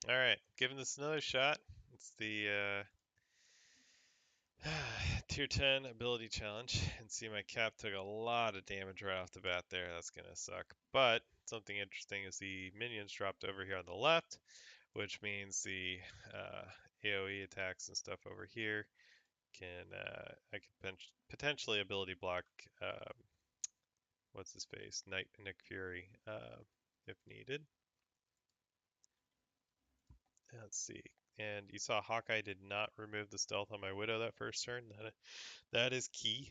All right, giving this another shot. It's the tier 10 ability challenge. And see, my cap took a lot of damage right off the bat there. That's gonna suck. But something interesting is the minions dropped over here on the left, which means the AoE attacks and stuff over here can I could potentially ability block what's his face, Nick Fury, if needed. Let's see. And you saw Hawkeye did not remove the stealth on my Widow that first turn. That is key,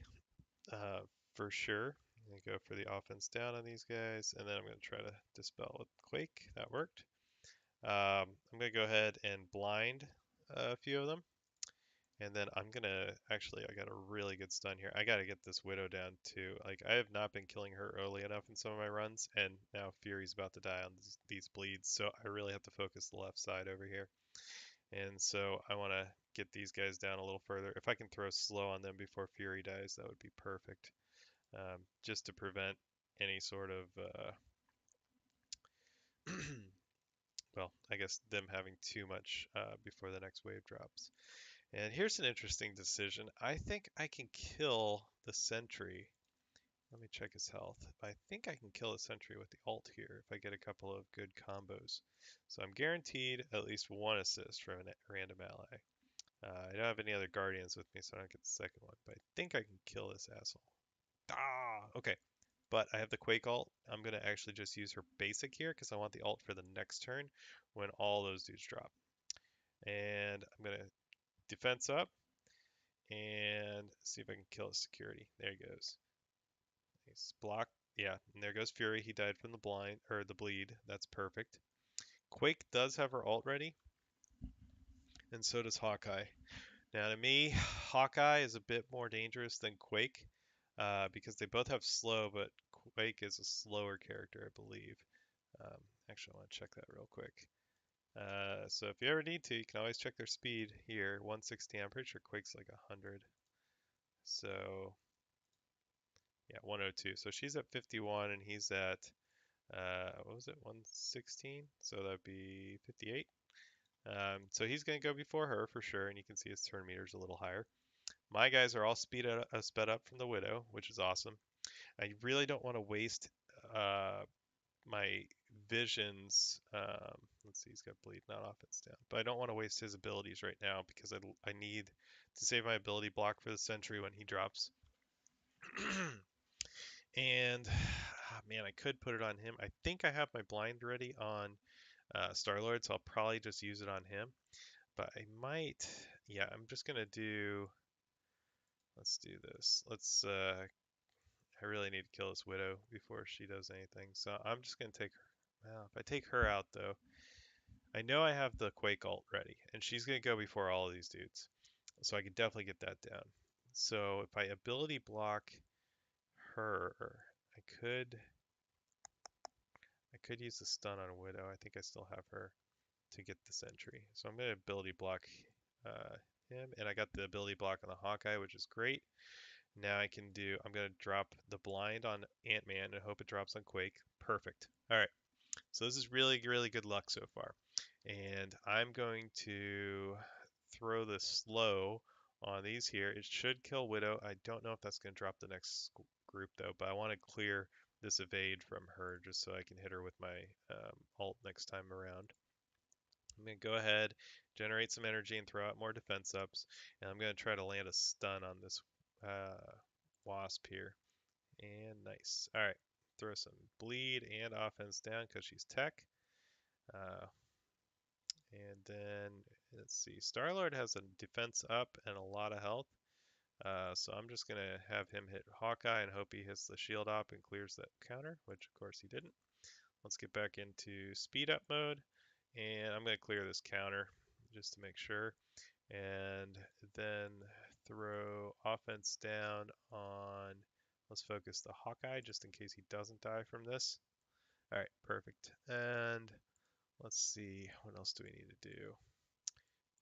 uh, for sure. I'm going to go for the offense down on these guys, and then I'm going to try to dispel with Quake. That worked. I'm going to go ahead and blind a few of them. And then I'm going to, actually, I got a really good stun here. I got to get this Widow down too. Like, I have not been killing her early enough in some of my runs, and now Fury's about to die on these bleeds, so I really have to focus the left side over here. And so I want to get these guys down a little further. If I can throw slow on them before Fury dies, that would be perfect. Just to prevent any sort of, well, I guess them having too much before the next wave drops. And here's an interesting decision. I think I can kill the sentry. Let me check his health. I think I can kill a sentry with the ult here if I get a couple of good combos. So I'm guaranteed at least one assist from a random ally. I don't have any other guardians with me, so I don't get the second one. But I think I can kill this asshole. Ah, okay. But I have the Quake ult. I'm going to actually just use her basic here because I want the ult for the next turn when all those dudes drop. And I'm going to defense up and see if I can kill his security. There he goes. Nice block. Yeah, and there goes Fury. He died from the blind or the bleed. That's perfect. Quake does have her ult ready, and so does Hawkeye. Now, to me, Hawkeye is a bit more dangerous than Quake because they both have slow, but Quake is a slower character, I believe. Um, Actually, I want to check that real quick. So if you ever need to, you can always check their speed here. 160, I'm pretty sure Quake's like 100. So, yeah, 102. So she's at 51 and he's at, what was it, 116? So that'd be 58. So he's going to go before her for sure, and you can see his turn meter's a little higher. My guys are all sped up from the Widow, which is awesome. I really don't want to waste uh, my visions. Let's see, he's got bleed, not offense down, but I don't want to waste his abilities right now because I need to save my ability block for the sentry when he drops. And man, I could put it on him. I think I have my blind ready on Star-Lord, so I'll probably just use it on him. But I might, yeah, I'm just gonna do. Let's do this. I really need to kill this Widow before she does anything. So I'm just going to take her. Well, if I take her out, though, I know I have the Quake ult ready, and she's going to go before all of these dudes. So I can definitely get that down. So if I ability block her, I could use the stun on Widow. I think I still have her to get the sentry. So I'm going to ability block him, and I got the ability block on the Hawkeye, which is great. Now I'm going to drop the blind on Ant-Man and hope it drops on Quake. Perfect. All right. So this is really, really good luck so far. And I'm going to throw the slow on these here. It should kill Widow. I don't know if that's going to drop the next group though, but I want to clear this evade from her just so I can hit her with my ult next time around. I'm going to go ahead, generate some energy and throw out more defense ups. And I'm going to try to land a stun on this Wasp here. And nice. All right. Throw some bleed and offense down because she's tech. Uh, and then, let's see. Star-Lord has a defense up and a lot of health. So I'm just going to have him hit Hawkeye and hope he hits the shield op and clears that counter, which of course he didn't. Let's get back into speed up mode. And I'm going to clear this counter just to make sure. And then throw offense down on, let's focus the Hawkeye just in case he doesn't die from this. All right, perfect. And let's see, what else do we need to do?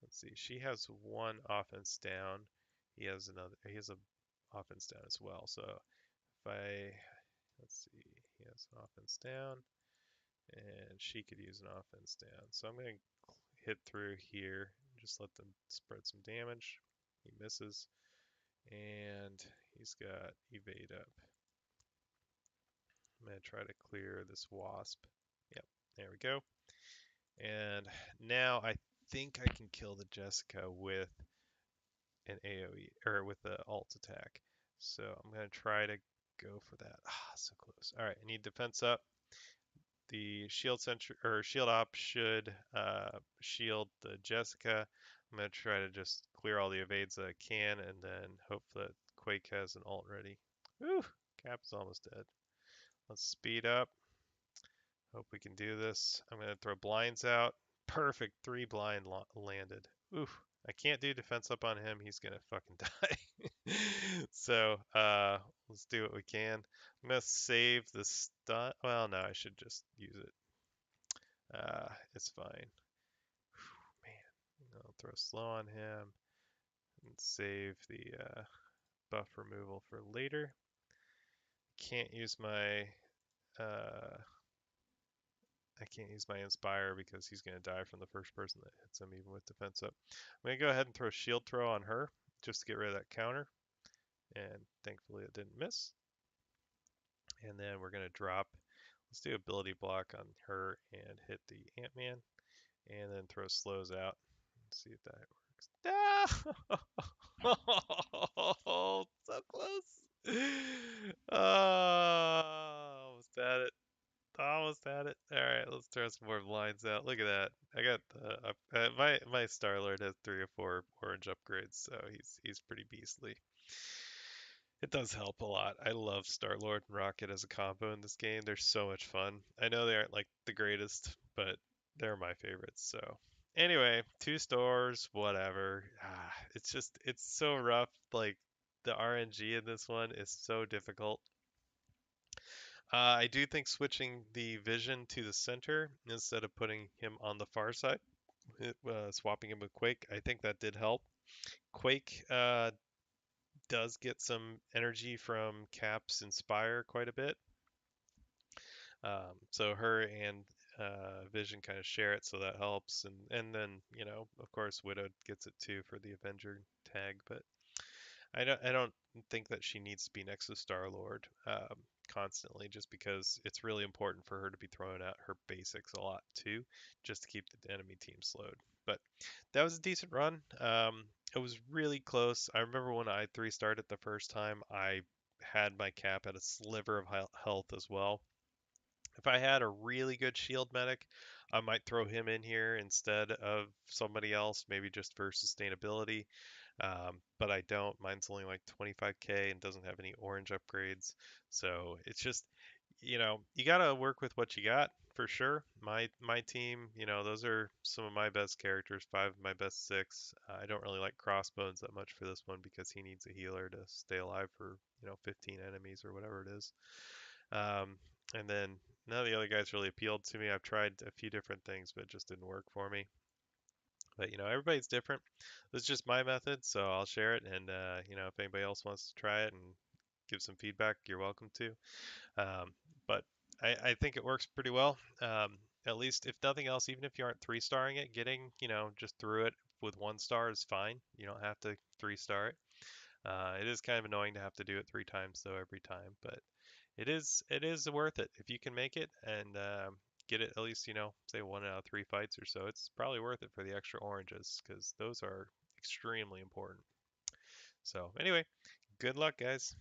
Let's see, she has one offense down. He has a offense down as well. So if let's see, he has an offense down and she could use an offense down. So I'm going to hit through here. Just let them spread some damage. He misses, and he's got evade up. I'm gonna try to clear this wasp. Yep, there we go. And now I think I can kill the Jessica with an AoE or with the alt attack. So I'm gonna try to go for that. Ah, so close. All right, I need defense up. The shield sentry or shield op should shield the Jessica. I'm gonna try to just clear all the evades that I can, and then hope that Quake has an alt ready. Whew, Cap is almost dead. Let's speed up. Hope we can do this. I'm gonna throw blinds out. Perfect, 3 blind landed. Oof. I can't do defense up on him. He's gonna fucking die. So let's do what we can. I'm gonna save the stun. Well, no, I should just use it. It's fine. Man, I'll throw slow on him and save the buff removal for later. Can't use my I can't use my Inspire because he's going to die from the first person that hits him, even with defense up. I'm going to go ahead and throw Shield Throw on her just to get rid of that counter. And thankfully it didn't miss. And then we're going to drop, let's do Ability Block on her and hit the Ant-Man. And then throw Slows out. Let's see if that works. Oh, so close. Oh, almost had it. Almost had it. All right, let's throw some more blinds out. Look at that. I got my Star Lord has 3 or 4 orange upgrades, so he's pretty beastly. It does help a lot. I love Star Lord and Rocket as a combo in this game. They're so much fun. I know they aren't like the greatest, but they're my favorites. So anyway, 2 stars, whatever. It's so rough. Like the RNG in this one is so difficult. I do think switching the vision to the center instead of putting him on the far side, swapping him with Quake, I think that did help. Quake does get some energy from Cap's Inspire quite a bit. So her and Vision kind of share it, so that helps. And then, of course, Widow gets it too for the Avenger tag. But I don't think that she needs to be next to Star Lord constantly, just because it's really important for her to be throwing out her basics a lot too, just to keep the enemy team slowed. But that was a decent run. It was really close. I remember when I 3-starred the first time, I had my Cap at a sliver of health as well. If I had a really good shield medic, I might throw him in here instead of somebody else, maybe just for sustainability. But I don't. Mine's only like 25k and doesn't have any orange upgrades. So it's just, you gotta work with what you got for sure. My team, those are some of my best characters, 5 of my best 6. I don't really like Crossbones that much for this one because he needs a healer to stay alive for 15 enemies or whatever it is. Um, and then none of the other guys really appealed to me. I've tried a few different things, but it just didn't work for me. But everybody's different. This is just my method, so I'll share it. And if anybody else wants to try it and give some feedback, you're welcome to. But I think it works pretty well. At least, if nothing else, even if you aren't 3-starring it, getting just through it with 1 star is fine. You don't have to 3-star it. It is kind of annoying to have to do it 3 times though every time, but it is worth it if you can make it and get it at least say 1 out of 3 fights or so. It's probably worth it for the extra oranges because those are extremely important. So anyway, good luck, guys.